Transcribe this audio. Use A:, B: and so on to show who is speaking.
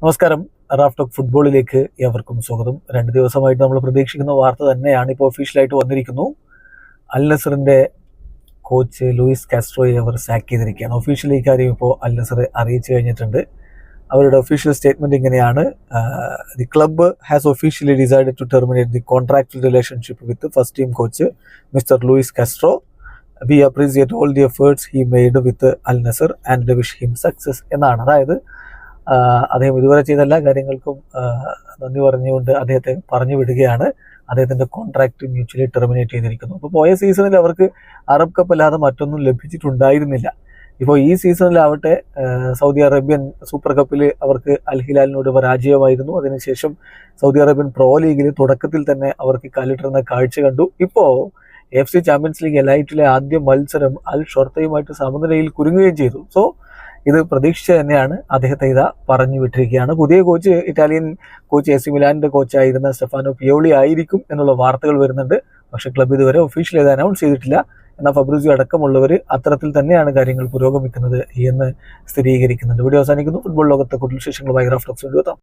A: നമസ്കാരം. Raf talk ഫുട്ബോളിലേക്ക് ഏവർക്കും സ്വാഗതം. 2 ദിവസമായിട്ട് നമ്മൾ പ്രതീക്ഷിക്കുന്ന വാർത്ത തന്നെയാണ് ഇപ്പോൾ ഒഫീഷ്യലായിട്ട് വന്നിരിക്കുന്നു. അൽ നസറിന്റെ കോച്ച് ലൂയിസ് കാസ്ട്രോയെ അവർ സാക്ക് ചെയ്തിരിക്കുകയാണ്. ഒഫീഷ്യലി ഇക്കാര്യം ഇപ്പോൾ അൽ നസർ അറിയിച്ചു കഴിഞ്ഞിട്ടുണ്ട്. അവരുടെ ഒഫീഷ്യൽ സ്റ്റേറ്റ്മെന്റ് ഇങ്ങനെയാണ്: the club has officially decided to terminate the contractual relationship with first team coach mister Luis Castro. We appreciate all the efforts he made with Al Nassr and wish him success എന്നാണ്. അതായത് അദ്ദേഹം ഇതുവരെ ചെയ്ത എല്ലാ കാര്യങ്ങൾക്കും നന്ദി പറഞ്ഞുകൊണ്ട് അദ്ദേഹത്തെ പറഞ്ഞു വിടുകയാണ്. അദ്ദേഹത്തിന്റെ കോൺട്രാക്ട് മ്യൂച്വലി ടെർമിനേറ്റ് ചെയ്തിരിക്കുന്നു. അപ്പോൾ പോയ സീസണിൽ അവർക്ക് അറബ് കപ്പ് അല്ലാതെ മറ്റൊന്നും ലഭിച്ചിട്ടുണ്ടായിരുന്നില്ല. ഇപ്പോൾ ഈ സീസണിലാവട്ടെ സൗദി അറേബ്യൻ സൂപ്പർ കപ്പിൽ അവർക്ക് അൽ ഹിലാലിനോട് പരാജയമായിരുന്നു. അതിനുശേഷം സൗദി അറേബ്യൻ പ്രോ ലീഗിൽ തുടക്കത്തിൽ തന്നെ അവർക്ക് കാലിട്ടുന്ന കാഴ്ച കണ്ടു. ഇപ്പോൾ AFC ചാമ്പ്യൻസ് ലീഗ് എലൈറ്റിലെ ആദ്യ മത്സരം അൽ ഷൊർത്തയുമായിട്ട് സമനിലയിൽ കുരുങ്ങുകയും ചെയ്തു. സോ ഇത് പ്രതീക്ഷിച്ച തന്നെയാണ്. അദ്ദേഹത്തെ ഇതാ പറഞ്ഞു വിട്ടിരിക്കുകയാണ്. പുതിയ കോച്ച് ഇറ്റാലിയൻ കോച്ച് AC മിലാനിന്റെ കോച്ചായിരുന്ന സ്റ്റെഫാനോ പിയോളി ആയിരിക്കും എന്നുള്ള വാർത്തകൾ വരുന്നുണ്ട്. പക്ഷേ ക്ലബ്ബ് ഇതുവരെ ഒഫീഷ്യലി ഇത് അനൗൺസ് ചെയ്തിട്ടില്ല. എന്നാൽ ഫബ്രിസിയോ അടക്കമുള്ളവർ അത്തരത്തിൽ തന്നെയാണ് കാര്യങ്ങൾ പുരോഗമിക്കുന്നത് എന്ന് സ്ഥിരീകരിക്കുന്നുണ്ട്. വീഡിയോ അവസാനിക്കുന്നു. ഫുട്ബോൾ ലോകത്തെ കൂടുതൽ വിശേഷങ്ങളുമായി റാഫ് ടോക്സ് വീണ്ടും എത്താം.